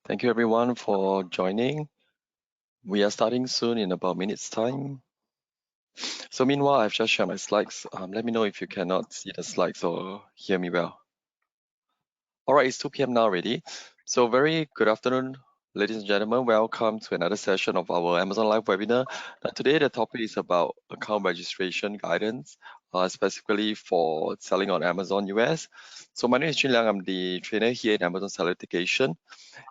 Thank you everyone for joining. We are starting soon in about a minute's time. So meanwhile, I've just shared my slides. Let me know if you cannot see the slides or hear me well. All right, it's 2 p.m. now already. So very good afternoon, ladies and gentlemen. Welcome to another session of our Amazon Live webinar. Now, today the topic is about account registration guidance, specifically for selling on Amazon US. So my name is Jun Liang. I'm the trainer here in Amazon Seller Education.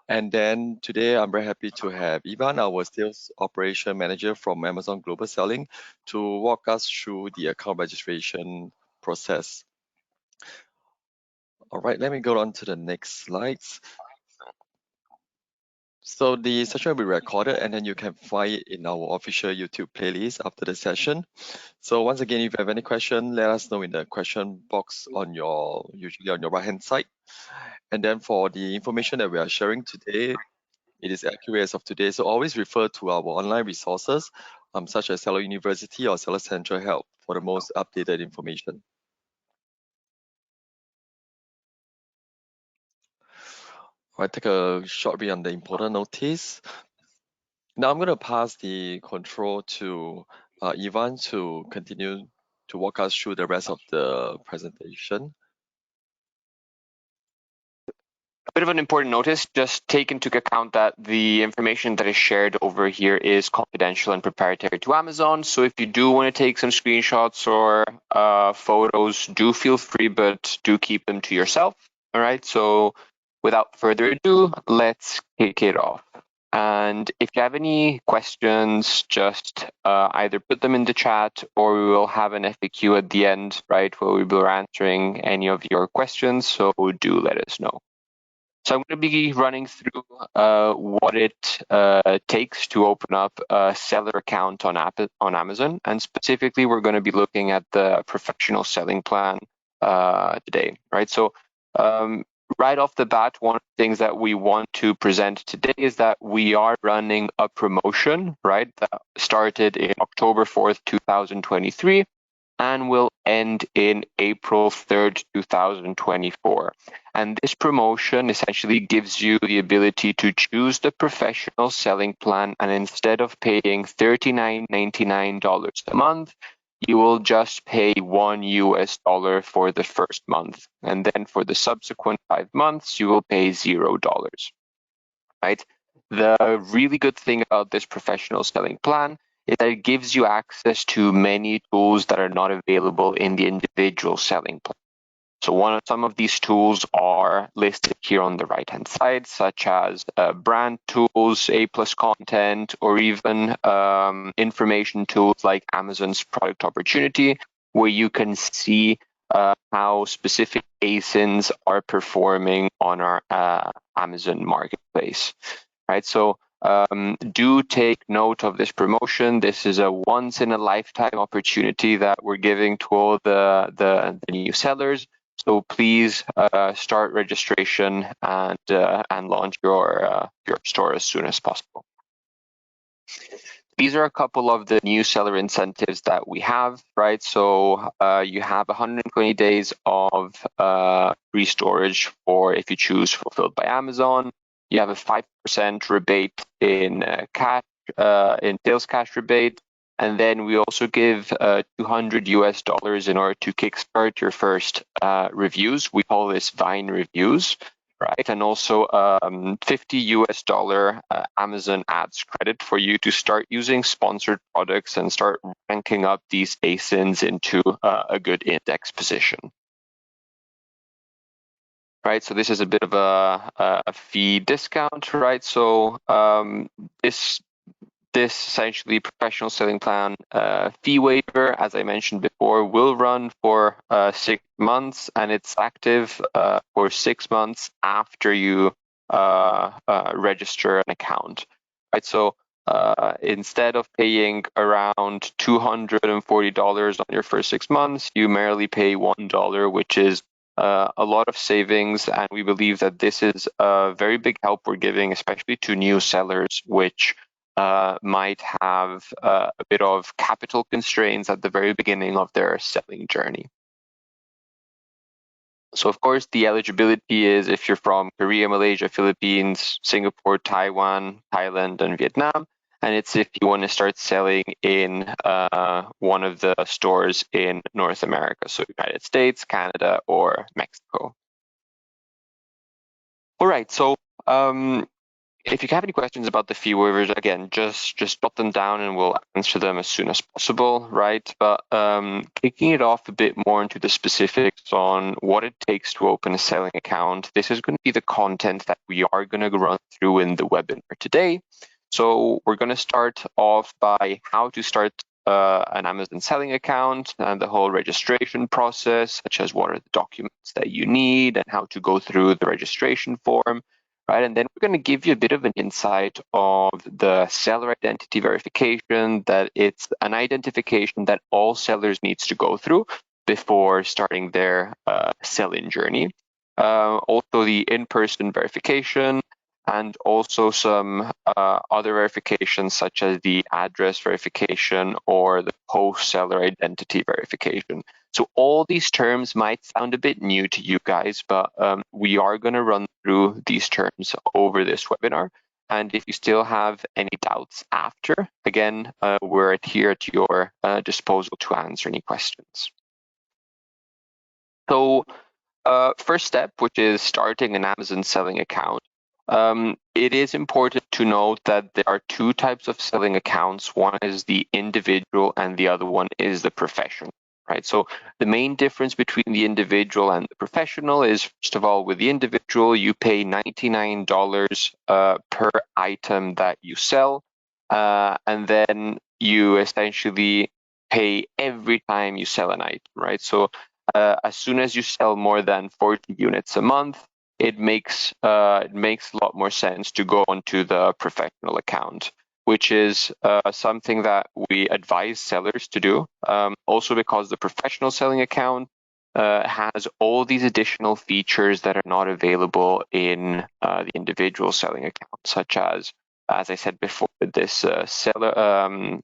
And then today, I'm very happy to have Ivan, our sales operation manager from Amazon Global Selling, to walk us through the account registration process. All right, let me go on to the next slides. So the session will be recorded and then you can find it in our official YouTube playlist after the session. So once again, if you have any question, let us know in the question box on usually on your right-hand side. And then for the information that we are sharing today, it is accurate as of today. So always refer to our online resources, such as Seller University or Seller Central Help for the most updated information. All right, take a short read on the important notice. Now I'm going to pass the control to Ivan to continue to walk us through the rest of the presentation. A bit of an important notice, just take into account that the information that is shared over here is confidential and proprietary to Amazon. So if you do want to take some screenshots or photos, do feel free, but do keep them to yourself. All right, so without further ado, let's kick it off. And if you have any questions, just either put them in the chat or we will have an FAQ at the end, right, where we will be answering any of your questions. So do let us know. So I'm going to be running through what it takes to open up a seller account on Amazon. And specifically, we're going to be looking at the professional selling plan today, right? So right off the bat, one of the things that we want to present today is that we are running a promotion, right, that started in October 4th, 2023, and will end in April 3rd, 2024. And this promotion essentially gives you the ability to choose the professional selling plan, and instead of paying $39.99 a month, you will just pay $1 for the first month. And then for the subsequent 5 months, you will pay $0, right? The really good thing about this professional selling plan is that it gives you access to many tools that are not available in the individual selling plan. So some of these tools are listed here on the right-hand side, such as brand tools, A+ content, or even information tools like Amazon's product opportunity, where you can see how specific ASINs are performing on our Amazon marketplace, right? So do take note of this promotion. This is a once-in-a-lifetime opportunity that we're giving to all the new sellers. So please start registration and launch your store as soon as possible. These are a couple of the new seller incentives that we have, right? So you have 120 days of free storage for if you choose Fulfilled by Amazon. You have a 5% rebate in in sales cash rebate. And then we also give $200 in order to kickstart your first reviews. We call this Vine reviews, right? And also $50 Amazon ads credit for you to start using sponsored products and start ranking up these ASINs into a good index position. Right, so this is a bit of a fee discount, right? So this essentially professional selling plan fee waiver, as I mentioned before, will run for 6 months, and it's active for 6 months after you register an account, right? So instead of paying around $240 on your first 6 months, you merely pay $1, which is a lot of savings, and we believe that this is a very big help we're giving, especially to new sellers, which might have a bit of capital constraints at the very beginning of their selling journey. So of course, the eligibility is if you're from Korea, Malaysia, Philippines, Singapore, Taiwan, Thailand, and Vietnam. And it's if you want to start selling in one of the stores in North America, so United States, Canada, or Mexico. All right, so if you have any questions about the fee waivers, again, just jot them down and we'll answer them as soon as possible, right? But kicking it off a bit more into the specifics on what it takes to open a selling account, this is going to be the content that we are going to run through in the webinar today. So we're going to start off by how to start an Amazon selling account and the whole registration process, such as what are the documents that you need and how to go through the registration form. Right, and then we're going to give you a bit of an insight of the seller identity verification, that it's an identification that all sellers needs to go through before starting their sell-in journey. Also the in-person verification, and also some other verifications such as the address verification or the post-seller identity verification. So all these terms might sound a bit new to you guys, but we are going to run through these terms over this webinar. And if you still have any doubts after, again, we're here at your disposal to answer any questions. So first step, which is starting an Amazon selling account. It is important to note that there are two types of selling accounts. One is the individual and the other one is the professional. Right. So the main difference between the individual and the professional is, first of all, with the individual, you pay $99 per item that you sell, and then you essentially pay every time you sell an item. Right. So as soon as you sell more than 40 units a month, it makes a lot more sense to go onto the professional account, which is something that we advise sellers to do. Also because the professional selling account has all these additional features that are not available in the individual selling account, such as I said before, this seller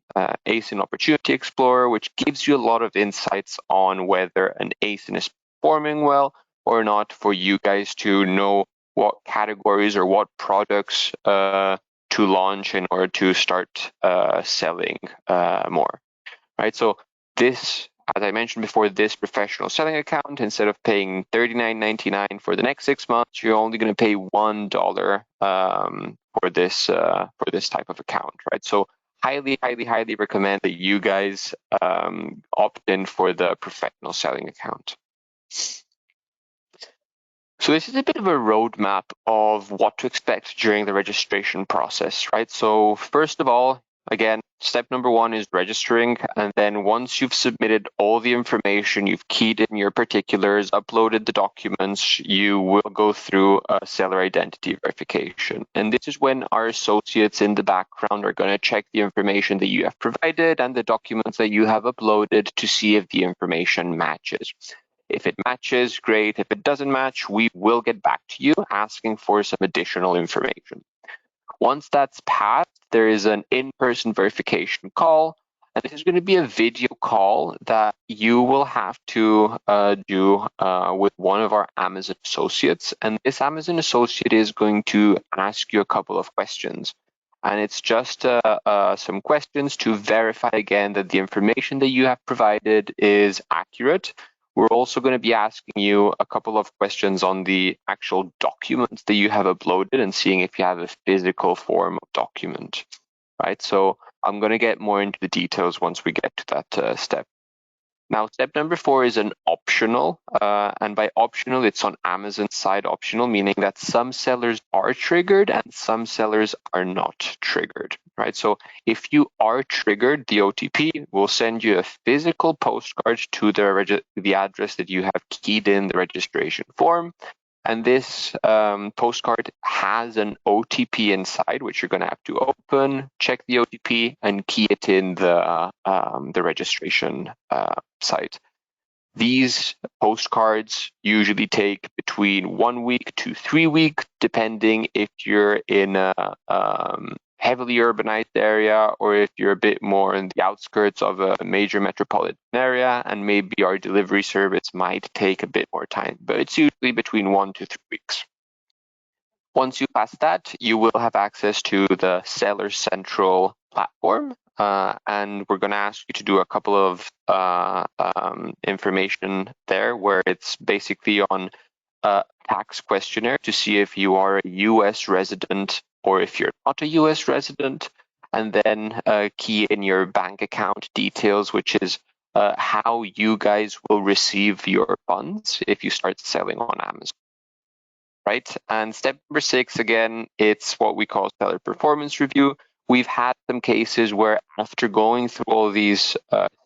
ASIN Opportunity Explorer, which gives you a lot of insights on whether an ASIN is performing well or not, for you guys to know what categories or what products to launch in order to start selling more, right? So this, as I mentioned before, this professional selling account, instead of paying $39.99 for the next 6 months, you're only going to pay $1 for this type of account, right? So highly recommend that you guys opt in for the professional selling account. So this is a bit of a roadmap of what to expect during the registration process, right? So first of all, again, step number one is registering. And then once you've submitted all the information, you've keyed in your particulars, uploaded the documents, you will go through a seller identity verification. And this is when our associates in the background are going to check the information that you have provided and the documents that you have uploaded to see if the information matches. If it matches, great. If it doesn't match, we will get back to you asking for some additional information. Once that's passed, there is an in-person verification call. And this is going to be a video call that you will have to do with one of our Amazon associates. And this Amazon associate is going to ask you a couple of questions. And it's just some questions to verify again that the information that you have provided is accurate. We're also going to be asking you a couple of questions on the actual documents that you have uploaded and seeing if you have a physical form of document, right? So I'm going to get more into the details once we get to that step. Now, step number 4 is an optional, and by optional, it's on Amazon's side optional, meaning that some sellers are triggered and some sellers are not triggered, right? So if you are triggered, the OTP will send you a physical postcard to the address that you have keyed in the registration form. And this postcard has an OTP inside, which you're going to have to open, check the OTP, and key it in the registration site. These postcards usually take between 1 week to 3 weeks, depending if you're in a heavily urbanized area, or if you're a bit more in the outskirts of a major metropolitan area, and maybe our delivery service might take a bit more time, but it's usually between 1 to 3 weeks. Once you pass that, you will have access to the Seller Central platform, and we're going to ask you to do a couple of information there, where it's basically on a tax questionnaire to see if you are a US resident or if you're not a US resident, and then key in your bank account details, which is how you guys will receive your funds if you start selling on Amazon. Right? And step number 6, again, it's what we call seller performance review. We've had some cases where after going through all these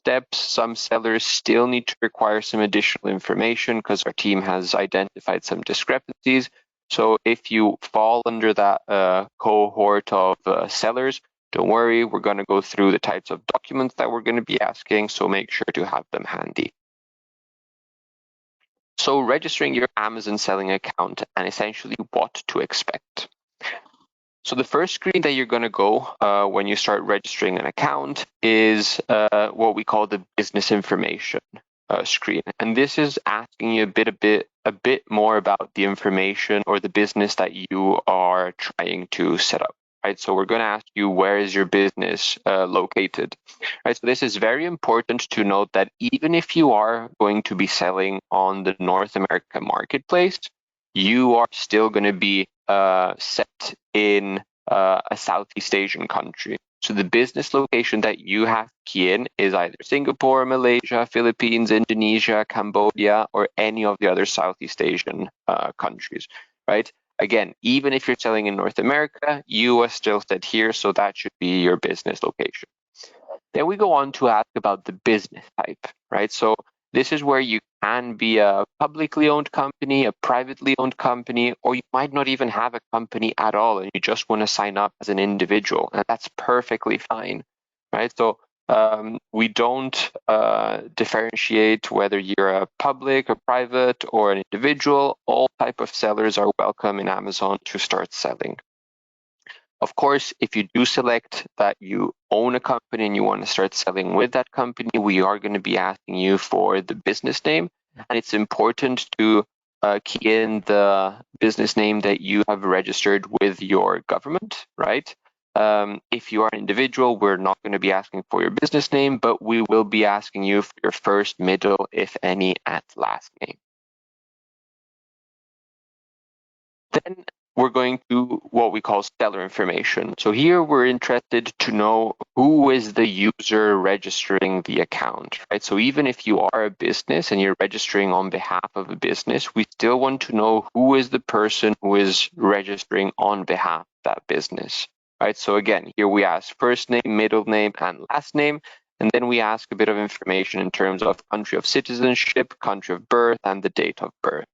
steps, some sellers still need to require some additional information because our team has identified some discrepancies. So if you fall under that cohort of sellers, don't worry, we're going to go through the types of documents that we're going to be asking, so make sure to have them handy. So registering your Amazon selling account and essentially what to expect. So the first screen that you're going to go when you start registering an account is what we call the business information screen. And this is asking you a bit more about the information or the business that you are trying to set up. Right, so we're going to ask you, where is your business located? Right, so this is very important to note that even if you are going to be selling on the North America marketplace, you are still going to be set in a Southeast Asian country. So the business location that you have to key in is either Singapore, Malaysia, Philippines, Indonesia, Cambodia, or any of the other Southeast Asian countries, right? Again, even if you're selling in North America, you are still set here, so that should be your business location. Then we go on to ask about the business type, right? So this is where you can be a publicly owned company, a privately owned company, or you might not even have a company at all and you just want to sign up as an individual, and that's perfectly fine, right? So we don't differentiate whether you're a public, a private, or an individual. All type of sellers are welcome in Amazon to start selling. Of course, if you do select that you own a company and you want to start selling with that company, we are going to be asking you for the business name. And it's important to key in the business name that you have registered with your government, right? If you are an individual, we're not going to be asking for your business name, but we will be asking you for your first, middle, if any, and last name. Then we're going to what we call seller information. So here we're interested to know who is the user registering the account, right? So even if you are a business and you're registering on behalf of a business, we still want to know who is the person who is registering on behalf of that business, right? So again, here we ask first name, middle name, and last name. And then we ask a bit of information in terms of country of citizenship, country of birth, and the date of birth,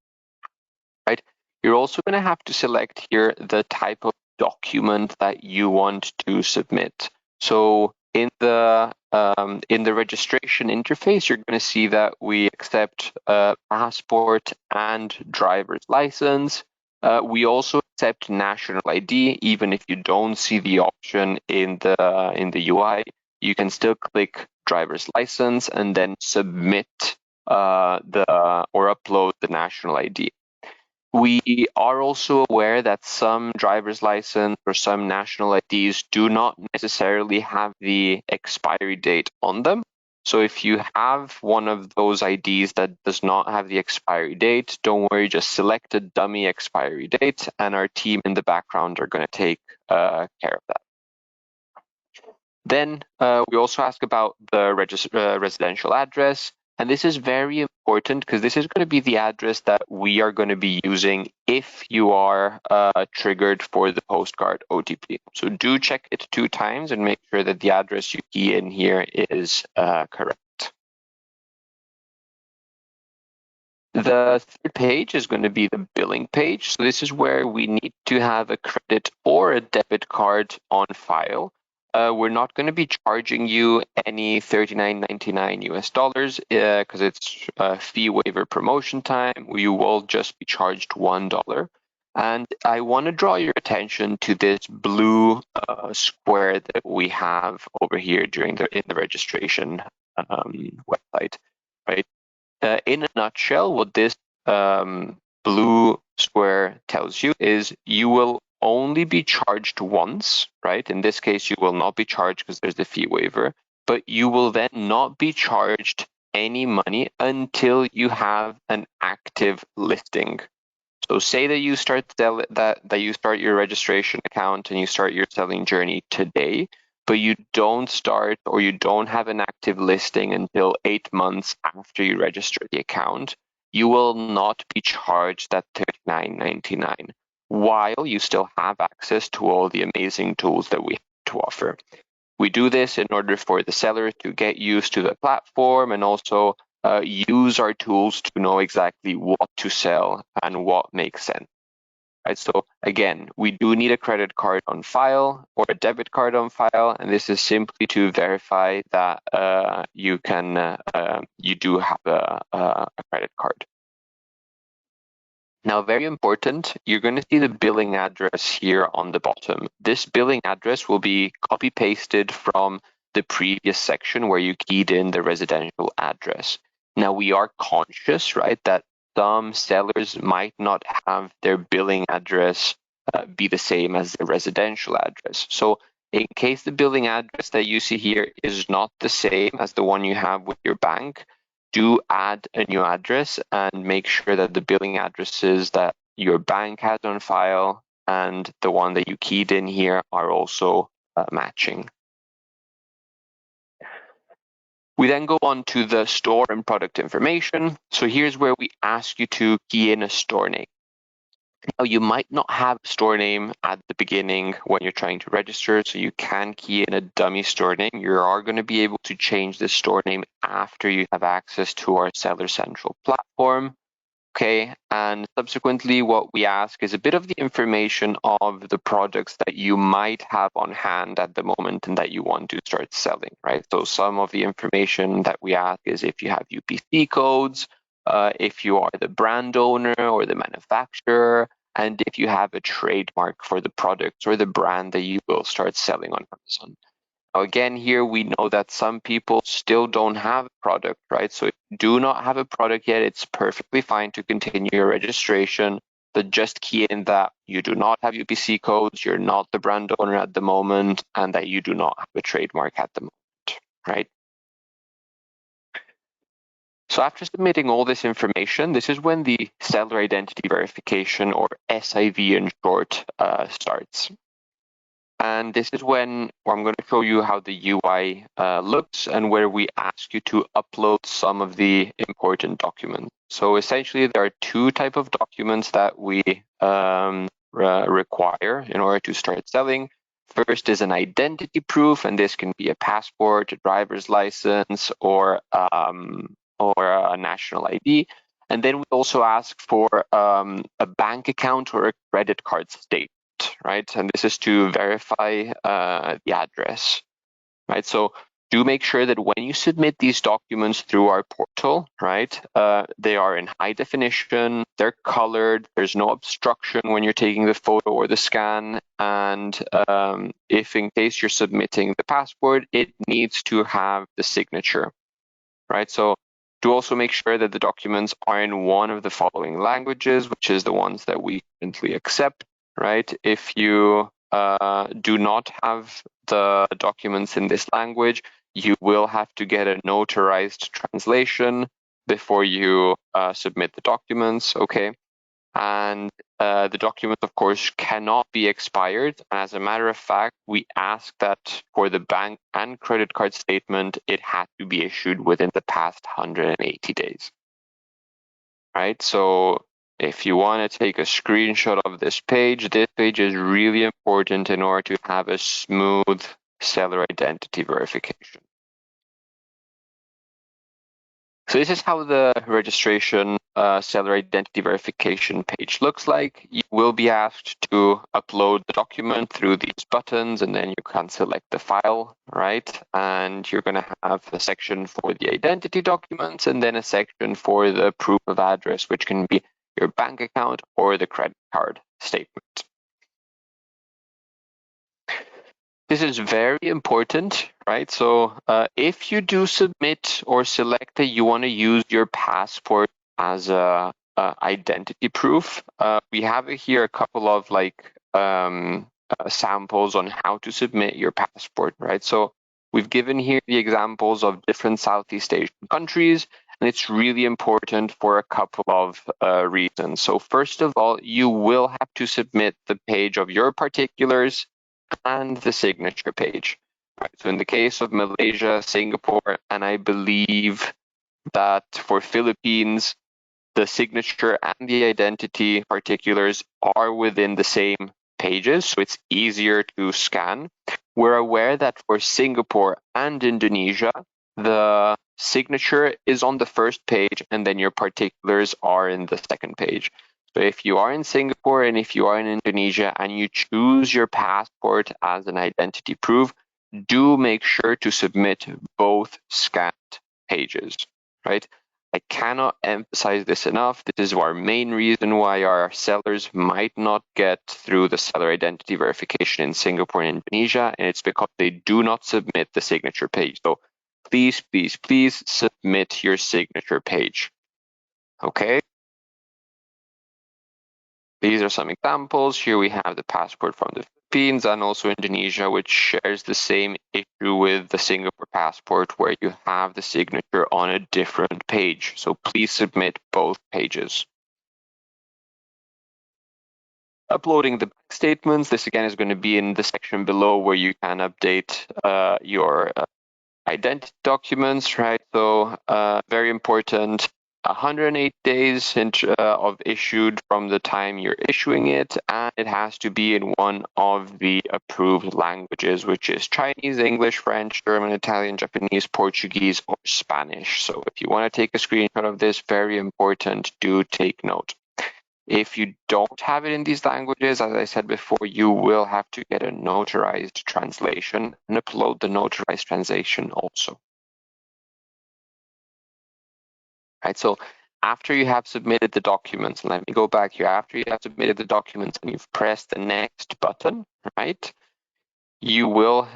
right? You're also going to have to select here the type of document that you want to submit. So in the registration interface, you're going to see that we accept passport and driver's license. We also accept national ID, even if you don't see the option in the UI. You can still click driver's license and then submit or upload the national ID. We are also aware that some driver's license or some national IDs do not necessarily have the expiry date on them. So if you have one of those IDs that does not have the expiry date, don't worry, just select a dummy expiry date and our team in the background are going to take care of that. Then we also ask about the residential address. And this is very important because this is going to be the address that we are going to be using if you are triggered for the Postcard OTP. So do check it 2 times and make sure that the address you key in here is correct. The third page is going to be the billing page. So this is where we need to have a credit or a debit card on file. We're not going to be charging you any $39.99 US because it's a fee waiver promotion time. You will just be charged $1. And I want to draw your attention to this blue square that we have over here in the registration website, right? In a nutshell, what this blue square tells you is you will only be charged once, right? In this case, you will not be charged because there's the fee waiver, but you will then not be charged any money until you have an active listing. So say that you start you start your registration account and you start your selling journey today, but you don't start or you don't have an active listing until 8 months after you register the account, you will not be charged that $39.99 while you still have access to all the amazing tools that we have to offer. We do this in order for the seller to get used to the platform and also use our tools to know exactly what to sell and what makes sense. Right, so again, we do need a credit card on file or a debit card on file, and this is simply to verify that you do have a credit card. Now, very important, you're going to see the billing address here on the bottom. This billing address will be copy-pasted from the previous section where you keyed in the residential address. Now, we are conscious, right, that some sellers might not have their billing address be the same as the residential address. So in case the billing address that you see here is not the same as the one you have with your bank, do add a new address and make sure that the billing addresses that your bank has on file and the one that you keyed in here are also matching. We then go on to the store and product information. So here's where we ask you to key in a store name. Now, you might not have a store name at the beginning when you're trying to register, so you can key in a dummy store name. You are going to be able to change the store name after you have access to our Seller Central platform. Okay, and subsequently what we ask is a bit of the information of the products that you might have on hand at the moment and that you want to start selling, right? So some of the information that we ask is if you have UPC codes, if you are the brand owner or the manufacturer, and if you have a trademark for the product or the brand that you will start selling on Amazon. Now, again, here we know that some people still don't have a product, right? So if you do not have a product yet, it's perfectly fine to continue your registration, but just key in that you do not have UPC codes, you're not the brand owner at the moment, and that you do not have a trademark at the moment, right? So after submitting all this information, this is when the seller identity verification, or SIV in short, starts. And this is when I'm going to show you how the UI looks and where we ask you to upload some of the important documents. So essentially, there are two types of documents that we require in order to start selling. First is an identity proof, and this can be a passport, a driver's license, or a national ID. And then we also ask for a bank account or a credit card statement. Right, and this is to verify the address, right? So do make sure that when you submit these documents through our portal, right, they are in high definition, they're colored, there's no obstruction when you're taking the photo or the scan, and if in case you're submitting the passport, it needs to have the signature, right? So do also make sure that the documents are in one of the following languages, which is the ones that we currently accept. Right? If you do not have the documents in this language, you will have to get a notarized translation before you submit the documents, okay? And the documents, of course, cannot be expired. As a matter of fact, we ask that for the bank and credit card statement, it has to be issued within the past 180 days. Right? So if you want to take a screenshot of this page is really important in order to have a smooth seller identity verification. So this is how the registration seller identity verification page looks like. You will be asked to upload the document through these buttons, and then you can select the file, right? And you're going to have a section for the identity documents and then a section for the proof of address, which can be your bank account or the credit card statement. This is very important, right? So if you do submit or select that you want to use your passport as a identity proof, we have here a couple of samples on how to submit your passport, right? So we've given here the examples of different Southeast Asian countries, and it's really important for a couple of reasons. So first of all, you will have to submit the page of your particulars and the signature page. Right. So in the case of Malaysia, Singapore, and I believe that for Philippines, the signature and the identity particulars are within the same pages, so it's easier to scan. We're aware that for Singapore and Indonesia, the signature is on the first page and then your particulars are in the second page. So if you are in Singapore and if you are in Indonesia and you choose your passport as an identity proof, do make sure to submit both scanned pages, right? I cannot emphasize this enough. This is our main reason why our sellers might not get through the seller identity verification in Singapore and Indonesia, and it's because they do not submit the signature page. So please, please, please submit your signature page. Okay. These are some examples. Here we have the passport from the Philippines and also Indonesia, which shares the same issue with the Singapore passport where you have the signature on a different page. So please submit both pages. Uploading the bank statements. This again is going to be in the section below where you can update your identity documents, right? So very important. 108 days of issued from the time you're issuing it, and it has to be in one of the approved languages, which is Chinese, English, French, German, Italian, Japanese, Portuguese, or Spanish. So if you want to take a screenshot of this, very important, do take note. If you don't have it in these languages, as I said before, you will have to get a notarized translation and upload the notarized translation also. Right, so after you have submitted the documents, and let me go back here, after you have submitted the documents and you've pressed the next button, right, you will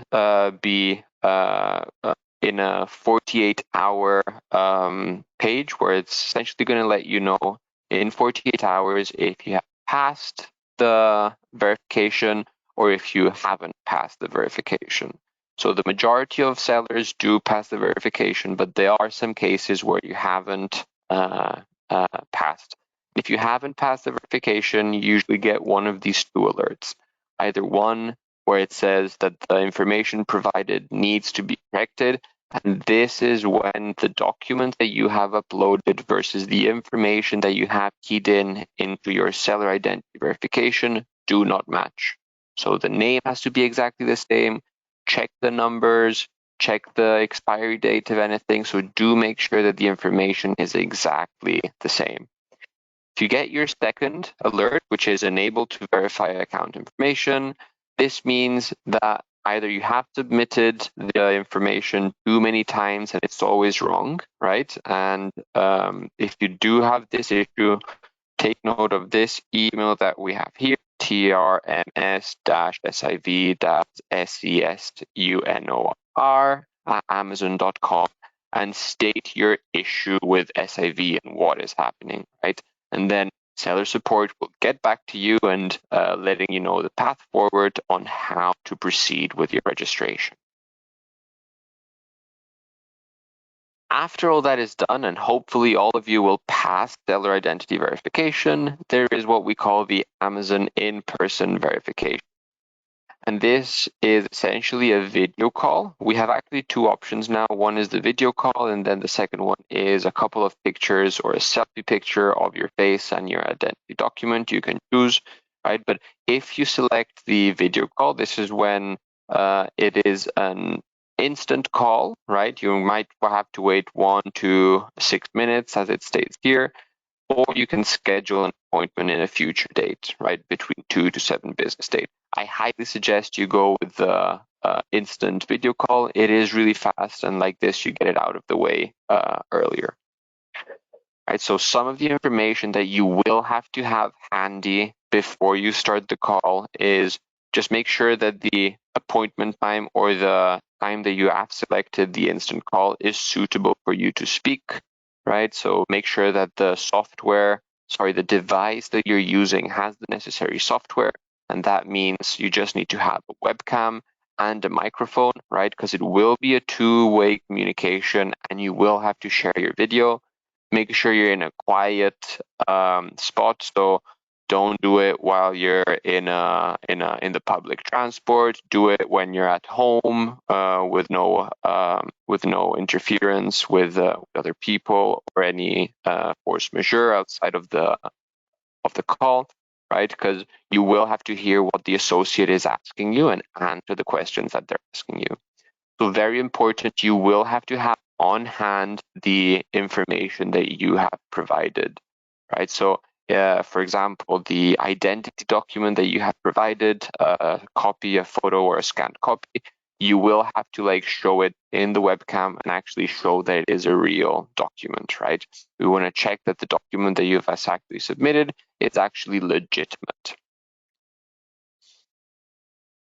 be in a 48-hour page where it's essentially going to let you know in 48 hours if you have passed the verification or if you haven't passed the verification. So the majority of sellers do pass the verification, but there are some cases where you haven't passed. If you haven't passed the verification, you usually get one of these two alerts. Either one where it says that the information provided needs to be corrected, and this is when the document that you have uploaded versus the information that you have keyed in into your seller identity verification do not match. So the name has to be exactly the same. Check the numbers, check the expiry date of anything. So do make sure that the information is exactly the same. If you get your second alert, which is enable to verify account information, this means that either you have submitted the information too many times and it's always wrong, right? And if you do have this issue, take note of this email that we have here, trms-siv-sesunor@amazon.com, and state your issue with SIV and what is happening, right? And then seller support will get back to you and letting you know the path forward on how to proceed with your registration. After all that is done, and hopefully all of you will pass seller identity verification, there is what we call the Amazon in-person verification. And this is essentially a video call. We have actually two options now. One is the video call, and then the second one is a couple of pictures or a selfie picture of your face and your identity document. You can choose, right? But if you select the video call, this is when it is an instant call, right? You might have to wait 1 to 6 minutes as it states here, or you can schedule an appointment in a future date, right? Between 2 to 7 business days. I highly suggest you go with the instant video call. It is really fast, and like this, you get it out of the way earlier. right? So some of the information that you will have to have handy before you start the call is just make sure that the appointment time or the time that you have selected the instant call is suitable for you to speak, right? So make sure that the the device that you're using has the necessary software. And that means you just need to have a webcam and a microphone, right? Because it will be a two-way communication and you will have to share your video. Make sure you're in a quiet spot. So don't do it while you're in the public transport. Do it when you're at home with no interference with other people or any force majeure outside of the call, right? Because you will have to hear what the associate is asking you and answer the questions that they're asking you. So very important, you will have to have on hand the information that you have provided, right? So for example, the identity document that you have provided, a copy, a photo, or a scanned copy, you will have to like show it in the webcam and actually show that it is a real document, right? We want to check that the document that you have actually submitted is actually legitimate.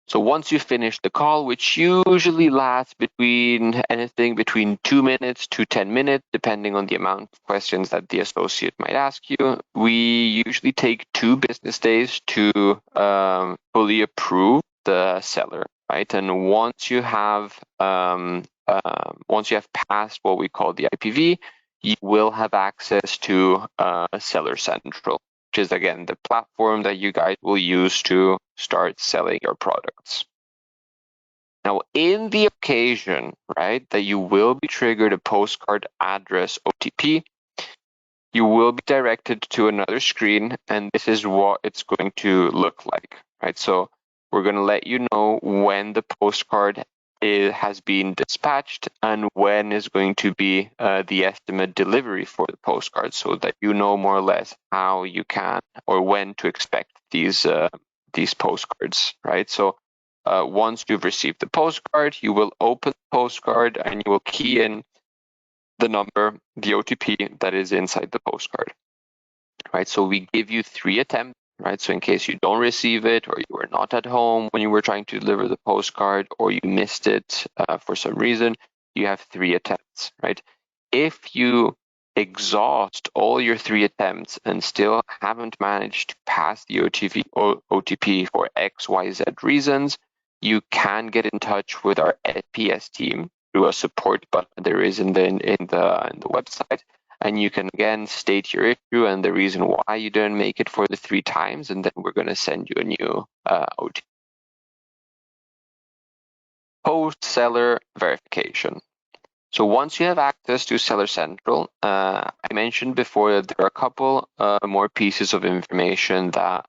So once you finish the call, which usually lasts anything between 2 minutes to 10 minutes, depending on the amount of questions that the associate might ask you, we usually take 2 business days to fully approve the seller, right? And once you have passed what we call the IPV, you will have access to Seller Central, which is again the platform that you guys will use to start selling your products. Now, in the occasion, right, that you will be triggered a postcard address OTP, you will be directed to another screen, and this is what it's going to look like, right? So we're going to let you know when the postcard has been dispatched and when is going to be the estimate delivery for the postcard, so that you know more or less how you can or when to expect these postcards, right? So once you've received the postcard, you will open the postcard and you will key in the number, the OTP that is inside the postcard, right? So we give you 3 attempts, right? So in case you don't receive it, or you were not at home when you were trying to deliver the postcard, or you missed it for some reason, you have 3 attempts, right? If you exhaust all your 3 attempts and still haven't managed to pass the OTP for XYZ reasons, you can get in touch with our SPS team through a support button there is in the website. And you can again state your issue and the reason why you didn't make it for the 3 times, and then we're going to send you a new OTP. Post-seller verification. So once you have access to Seller Central, I mentioned before that there are a couple more pieces of information that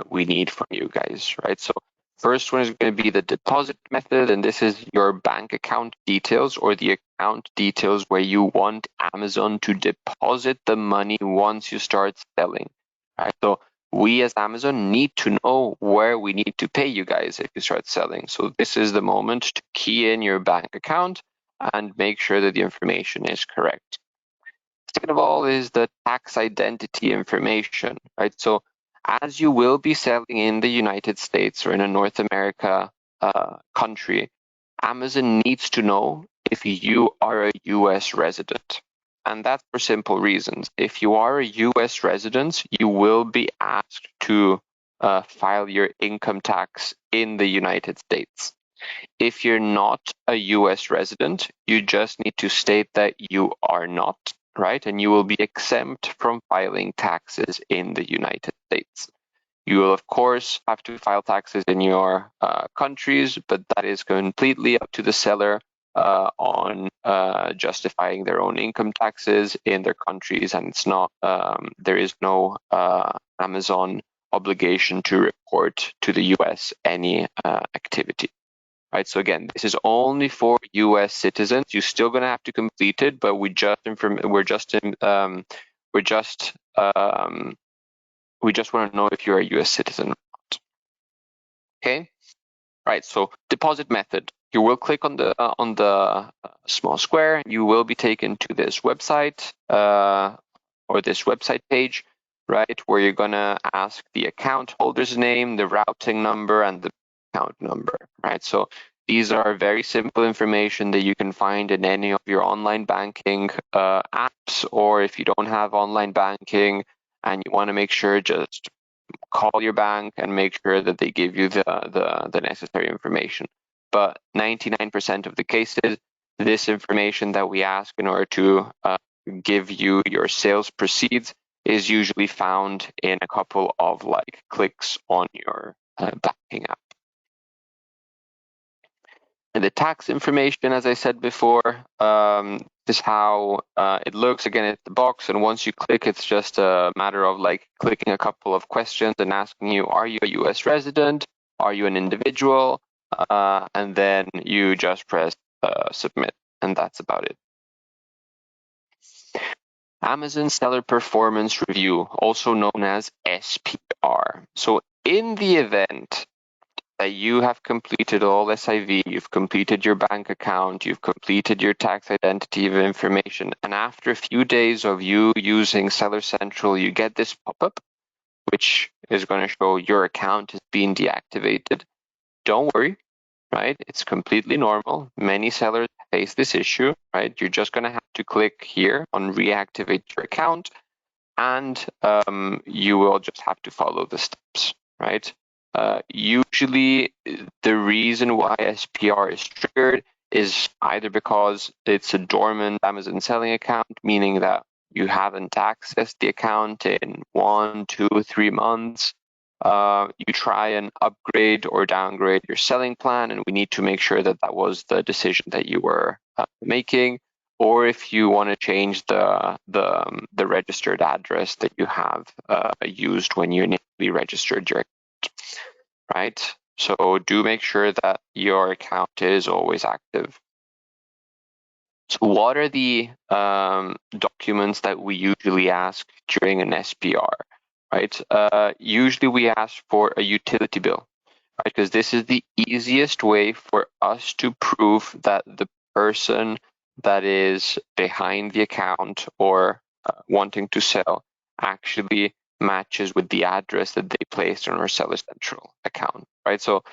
we need from you guys, right? So first one is going to be the deposit method, and this is your bank account details or the account details where you want Amazon to deposit the money once you start selling, right? So we as Amazon need to know where we need to pay you guys if you start selling. So this is the moment to key in your bank account and make sure that the information is correct. Second of all is the tax identity information, right? So as you will be selling in the United States or in a North America country, Amazon needs to know if you are a US resident. And that's for simple reasons. If you are a US resident, you will be asked to file your income tax in the United States. If you're not a US resident, you just need to state that you are not, right? And you will be exempt from filing taxes in the United States. You will, of course, have to file taxes in your countries, but that is completely up to the seller on justifying their own income taxes in their countries, and it's not. There is no Amazon obligation to report to the US any activity. Right, so again, this is only for U.S. citizens. You're still going to have to complete it, but we just want to know if you're a U.S. citizen or not. Okay, right. So deposit method. You will click on the small square. You will be taken to this website. or this website page, right, where you're gonna ask the account holder's name, the routing number, and the account number, right? So these are very simple information that you can find in any of your online banking apps, or if you don't have online banking and you want to make sure, just call your bank and make sure that they give you the necessary information. But 99% of the cases, this information that we ask in order to give you your sales proceeds is usually found in a couple of clicks on your banking app. And the tax information, as I said before, is how it looks. Again, it's the box, and once you click, it's just a matter of clicking a couple of questions and asking you, are you a US resident? Are you an individual? And then you just press submit, and that's about it. Amazon Seller Performance Review, also known as SPR. So in the event that you have completed all SIV, you've completed your bank account, you've completed your tax identity information, and after a few days of you using Seller Central, you get this pop-up, which is going to show your account is being deactivated. Don't worry, right? It's completely normal. Many sellers face this issue, right? You're just going to have to click here on reactivate your account, and you will just have to follow the steps, right? Usually the reason why SPR is triggered is either because it's a dormant Amazon selling account, meaning that you haven't accessed the account in 1, 2, 3 months. You try and upgrade or downgrade your selling plan, and we need to make sure that that was the decision that you were making. Or if you want to change the registered address that you have used when you initially registered your account, right? So do make sure that your account is always active. So what are the documents that we usually ask during an SPR, right? Usually we ask for a utility bill, right? Because this is the easiest way for us to prove that the person that is behind the account or wanting to sell actually matches with the address that they placed on our Seller Central account, right? So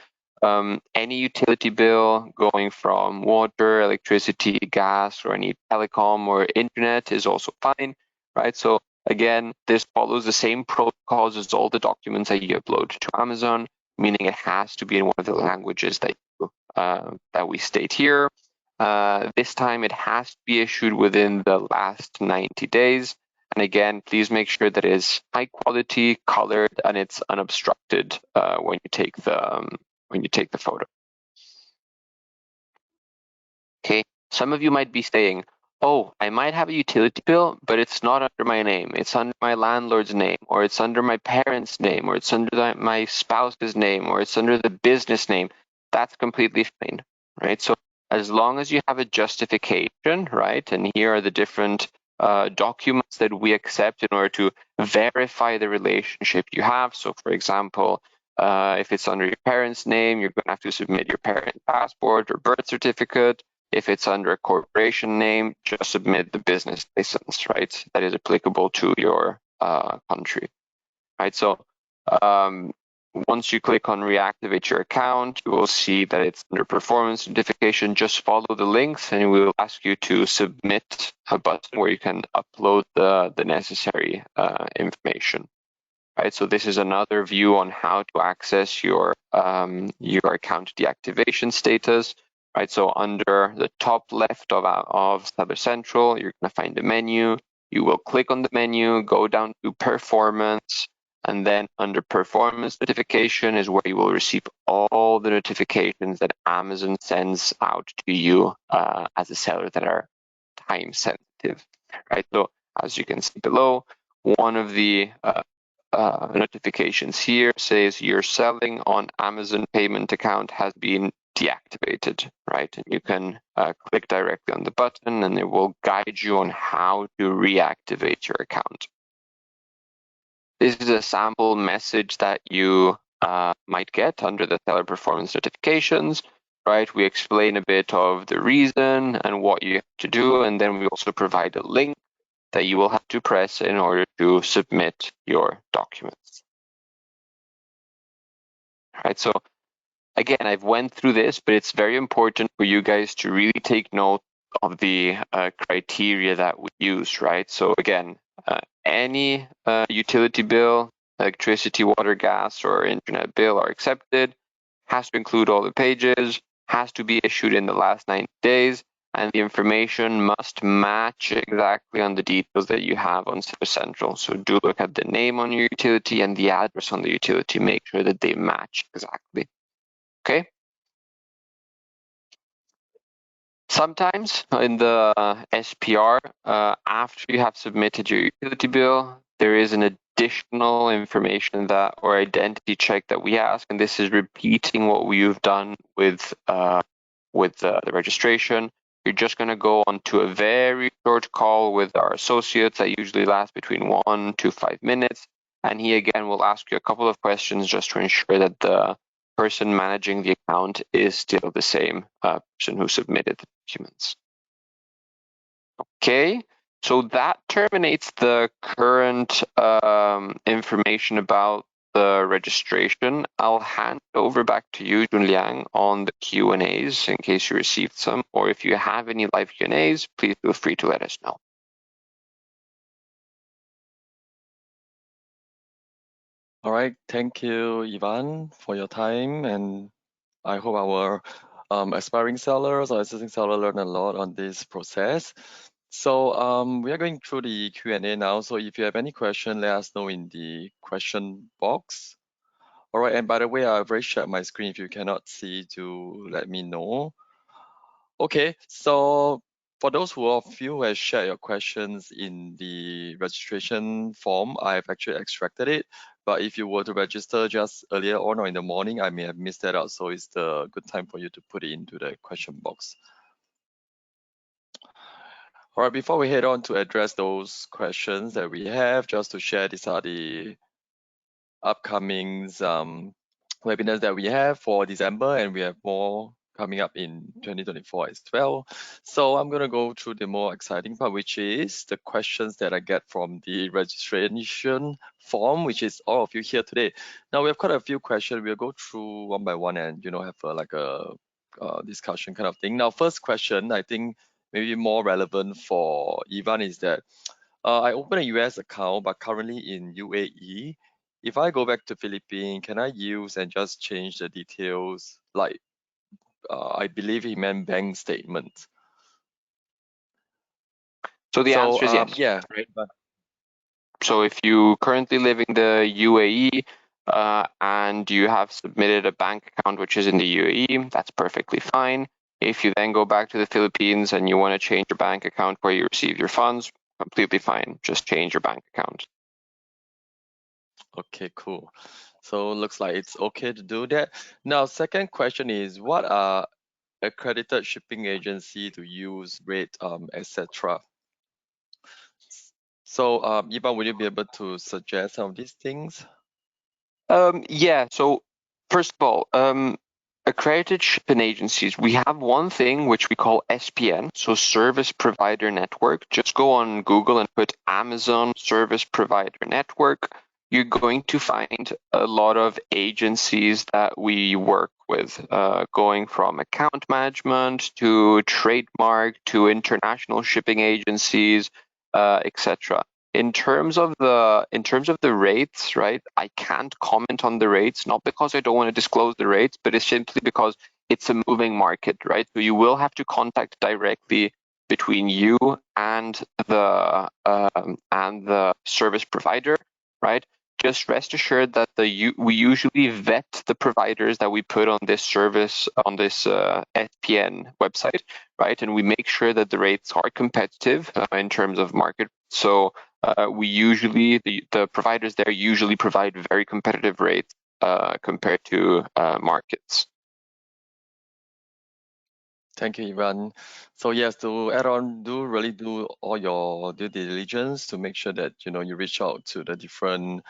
any utility bill going from water, electricity, gas, or any telecom or internet is also fine, right? So again, this follows the same protocols as all the documents that you upload to Amazon, meaning it has to be in one of the languages that we state here. This time it has to be issued within the last 90 days. And again, please make sure that it is high quality, colored, and it's unobstructed when you take the photo. Okay, some of you might be saying, oh, I might have a utility bill, but it's not under my name. It's under my landlord's name, or it's under my parents' name, or it's under my spouse's name, or it's under the business name. That's completely fine, right? So as long as you have a justification, right? And here are the different documents that we accept in order to verify the relationship you have. So for example, if it's under your parents' name, you're going to have to submit your parent passport or birth certificate. If it's under a corporation name, just submit the business license, right? That is applicable to your country, right? So once you click on reactivate your account, you will see that it's under performance notification. Just follow the links and we will ask you to submit a button where you can upload the necessary information. Right, so this is another view on how to access your account deactivation status. Right, so under the top left of Seller Central, you're going to find a menu. You will click on the menu, go down to performance, and then under performance notification is where you will receive all the notifications that Amazon sends out to you as a seller that are time sensitive. Right, so as you can see below, one of the notifications here says your selling on Amazon payment account has been deactivated, right? And you can click directly on the button and it will guide you on how to reactivate your account. This is a sample message that you might get under the seller performance notifications, right? We explain a bit of the reason and what you have to do, and then we also provide a link that you will have to press in order to submit your documents. All right, so again, I've went through this, but it's very important for you guys to really take note of the criteria that we use, right? So again, any utility bill, electricity, water, gas, or internet bill are accepted, has to include all the pages, has to be issued in the last 90 days, and the information must match exactly on the details that you have on Service Central. So do look at the name on your utility and the address on the utility. Make sure that they match exactly. Okay. Sometimes in the SPR, after you have submitted your utility bill, there is an additional information that or identity check that we ask, and this is repeating what we've done with the registration. You're just going to go on to a very short call with our associates that usually lasts between 1 to 5 minutes, and he again will ask you a couple of questions just to ensure that the person managing the account is still the same person who submitted the documents. Okay, so that terminates the current information about the registration. I'll hand over back to you, Junliang, on the Q&As in case you received some, or if you have any live Q&As, please feel free to let us know. All right, thank you, Ivan, for your time, and I hope our aspiring sellers or existing sellers learn a lot on this process. So we are going through the Q&A now. So if you have any question, let us know in the question box. All right, and by the way, I've already shared my screen. If you cannot see, to let me know. Okay, so for those of you who have shared your questions in the registration form, I've actually extracted it. But if you were to register just earlier on or in the morning, I may have missed that out. So it's the good time for you to put it into the question box. All right, before we head on to address those questions that we have, just to share, these are the upcoming webinars that we have for December, and we have more coming up in 2024 as well. So I'm going to go through the more exciting part, which is the questions that I get from the registration form, which is all of you here today. Now we have quite a few questions. We'll go through one by one and have like a discussion kind of thing. Now, first question, I think maybe more relevant for Ivan is that I opened a US account, but currently in UAE. If I go back to Philippines, can I use and just change the details? Like, I believe he meant bank statement. So the answer is yes. Yeah. Right? So if you currently live in the UAE and you have submitted a bank account which is in the UAE, that's perfectly fine. If you then go back to the Philippines and you want to change your bank account where you receive your funds, completely fine. Just change your bank account. Okay, cool. So looks like it's okay to do that. Now, second question is, what are accredited shipping agency to use, rate, etc. So, Ivan, would you be able to suggest some of these things? Yeah. So first of all, accredited shipping agencies, we have one thing which we call SPN, so Service Provider Network. Just go on Google and put Amazon Service Provider Network. You're going to find a lot of agencies that we work with, going from account management to trademark to international shipping agencies, etc. In terms of the rates, right? I can't comment on the rates, not because I don't want to disclose the rates, but it's simply because it's a moving market, right? So you will have to contact directly between you and the service provider, right? Just rest assured that we usually vet the providers that we put on this service on this SPN website, right? And we make sure that the rates are competitive in terms of market. So we usually the providers there usually provide very competitive rates compared to markets. Thank you, Ivan. So yes, to add on, really do all your due diligence to make sure that you reach out to the different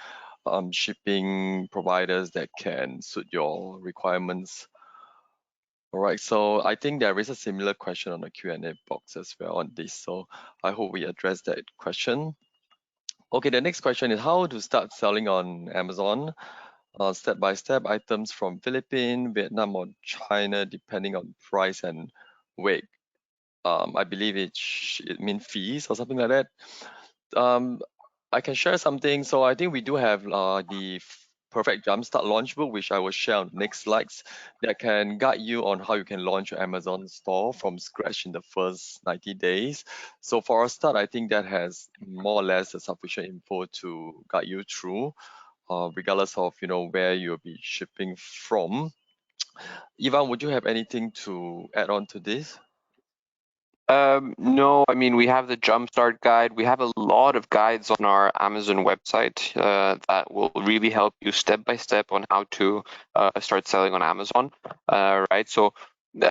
shipping providers that can suit your requirements. All right, so I think there is a similar question on the Q&A box as well on this, so I hope we address that question. Okay, the next question is how to start selling on Amazon. Step-by-step items from Philippines, Vietnam, or China, depending on price and weight. I believe it means fees or something like that. I can share something. So I think we do have the perfect jumpstart launch book, which I will share on next slides, that can guide you on how you can launch your Amazon store from scratch in the first 90 days. So for a start, I think that has more or less a sufficient info to guide you through, regardless of where you'll be shipping from. Ivan, would you have anything to add on to this? No, I mean, we have the Jumpstart guide. We have a lot of guides on our Amazon website that will really help you step by step on how to start selling on Amazon, right? So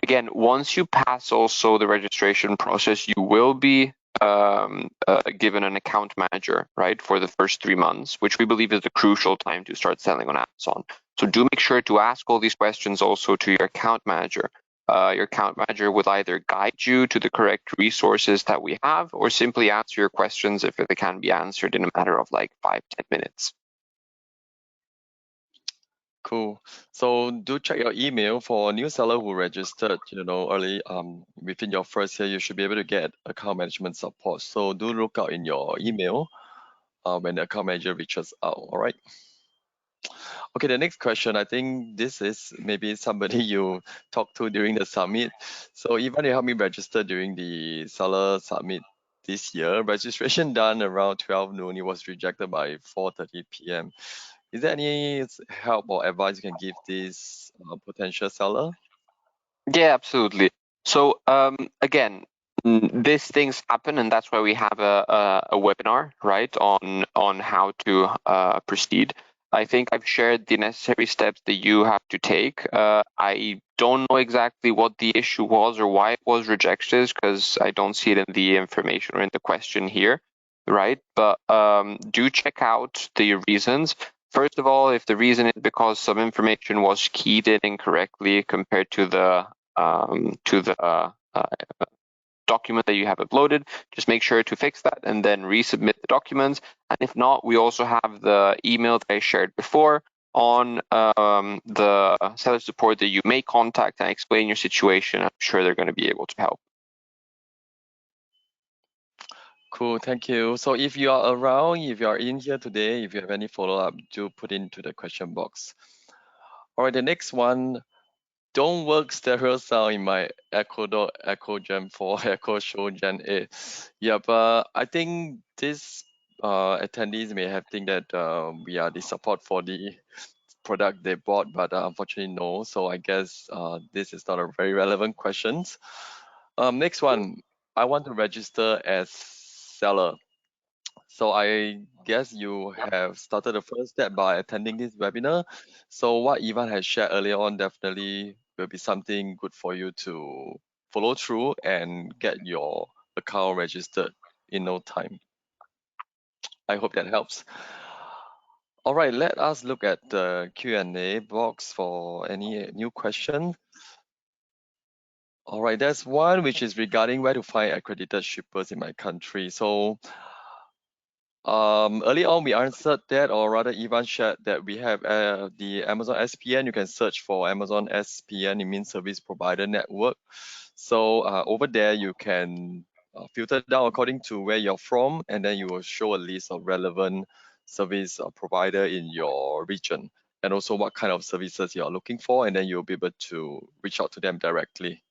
again, once you pass also the registration process, you will be given an account manager, right, for the first 3 months, which we believe is the crucial time to start selling on Amazon. So do make sure to ask all these questions also to your account manager. Your account manager will either guide you to the correct resources that we have or simply answer your questions if they can be answered in a matter of like 5-10 minutes. Cool. So do check your email for a new seller who registered, early within your first year. You should be able to get account management support. So do look out in your email when the account manager reaches out. All right. Okay, the next question, I think this is maybe somebody you talked to during the summit. So Ivan, you helped me register during the seller summit this year. Registration done around 12 noon. It was rejected by 4:30 p.m. Is there any help or advice you can give this potential seller? Yeah, absolutely. So again, these things happen, and that's why we have a webinar, right, on how to proceed. I think I've shared the necessary steps that you have to take. I don't know exactly what the issue was or why it was rejected because I don't see it in the information or in the question here, right? But do check out the reasons. First of all, if the reason is because some information was keyed in incorrectly compared to the document that you have uploaded, just make sure to fix that and then resubmit the documents. And if not, we also have the email that I shared before on the seller support that you may contact and explain your situation. I'm sure they're going to be able to help. Cool, thank you. So if you are around, if you are in here today, if you have any follow-up, do put into the question box. All right, the next one, don't work stereo sound in my Echo Dot, Echo Gen 4, Echo Show Gen 8. Yeah, but I think this attendees may have think that we are the support for the product they bought, but unfortunately no. So I guess this is not a very relevant question. Next one, I want to register as seller. So I guess you have started the first step by attending this webinar. So what Ivan has shared earlier on definitely will be something good for you to follow through and get your account registered in no time. I hope that helps. All right, let us look at the Q&A box for any new question. All right, there's one which is regarding where to find accredited shippers in my country. So early on we answered that, or rather Ivan shared that we have the Amazon SPN. You can search for Amazon SPN, it means Service Provider Network. So over there you can filter down according to where you're from, and then you will show a list of relevant service provider in your region, and also what kind of services you are looking for, and then you'll be able to reach out to them directly.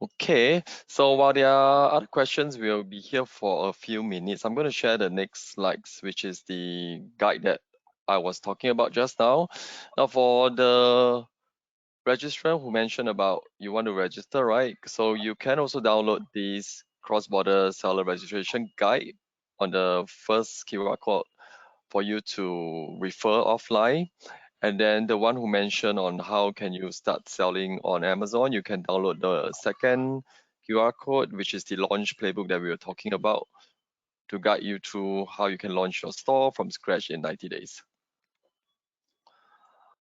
Okay, so while there are other questions, we'll be here for a few minutes. I'm going to share the next slides, which is the guide that I was talking about just now. Now, for the registrant who mentioned about you want to register, right? So you can also download this cross-border seller registration guide on the first QR code for you to refer offline. And then the one who mentioned on how can you start selling on Amazon, you can download the second QR code, which is the launch playbook that we were talking about, to guide you through how you can launch your store from scratch in 90 days.